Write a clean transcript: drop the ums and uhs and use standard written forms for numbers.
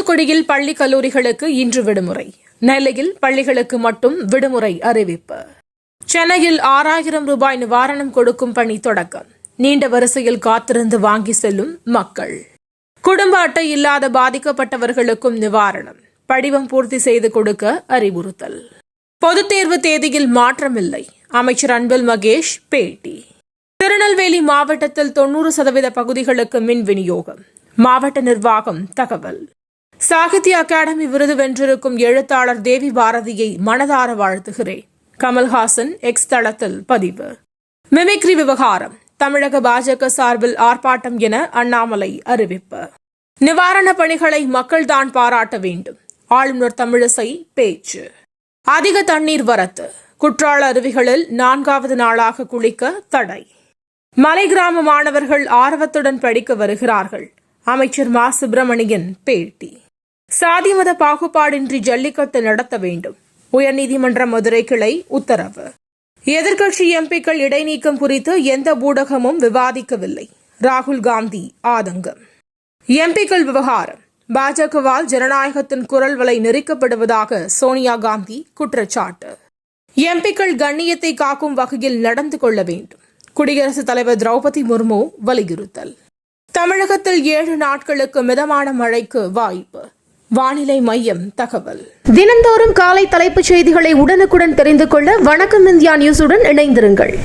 தூத்துக்குடியில் பள்ளி கல்லூரிகளுக்கு இன்று விடுமுறை. நெல்லையில் பள்ளிகளுக்கு மட்டும் விடுமுறை அறிவிப்பு. சென்னையில் 6000 ரூபாய் நிவாரணம் கொடுக்கும் பணி தொடக்கம். நீண்ட வரிசையில் காத்திருந்து வாங்கி செல்லும் மக்கள். குடும்ப அட்டை இல்லாத பாதிக்கப்பட்டவர்களுக்கும் நிவாரணம். படிவம் பூர்த்தி செய்து கொடுக்க அறிவுறுத்தல். பொதுத் தேர்வு தேதியில் மாற்றமில்லை. அமைச்சர் அன்பில் மகேஷ் பேட்டி. திருநெல்வேலி மாவட்டத்தில் 90% பகுதிகளுக்கு மின் விநியோகம். மாவட்ட நிர்வாகம் தகவல். சாகித்ய அகாடமி விருது வென்றிருக்கும் எழுத்தாளர் தேவி பாரதியை மனதார வாழ்த்துகிறேன். கமல்ஹாசன் எக்ஸ் தளத்தில் பதிவு. மிமிக்ரி விவகாரம். தமிழக பாஜக சார்பில் ஆர்ப்பாட்டம் என அண்ணாமலை அறிவிப்பு. நிவாரணப் பணிகளை மக்கள்தான் பாராட்ட வேண்டும். ஆளுநர் தமிழிசை பேச்சு. அதிக தண்ணீர் வரத்து. குற்றால அருவிகளில் 4வது நாளாக குளிக்க தடை. மலை கிராம மாணவர்கள் ஆர்வத்துடன் படிக்க வருகிறார்கள். அமைச்சர் மா சுப்பிரமணியன் பேட்டி. சாதி மத பாகுபாடின்றி ஜல்லிக்கட்டு நடத்த வேண்டும். உயர்நீதிமன்ற மதுரை கிளை உத்தரவு. எதிர்க்கட்சி எம்பிக்கள் இடைநீக்கம் குறித்து எந்த ஊடகமும் விவாதிக்கவில்லை. ராகுல் காந்தி ஆதங்கம். எம்பிக்கள் விவகாரம். பாஜகவால் ஜனநாயகத்தின் குரல் வலை நெரிக்கப்படுவதாக சோனியா காந்தி குற்றச்சாட்டு. எம்பிக்கள் கண்ணியத்தை காக்கும் வகையில் நடந்து கொள்ள வேண்டும். குடியரசுத் தலைவர் திரௌபதி முர்மு வலியுறுத்தல். தமிழகத்தில் 7 நாட்களுக்கு மிதமான மழைக்கு வாய்ப்பு. வானிலை மையம் தகவல். தினந்தோறும் காலை தலைப்புச் செய்திகளை உடனுக்குடன் தெரிந்து கொள்ள வணக்கம் இந்தியா நியூஸுடன் இணைந்திருங்கள்.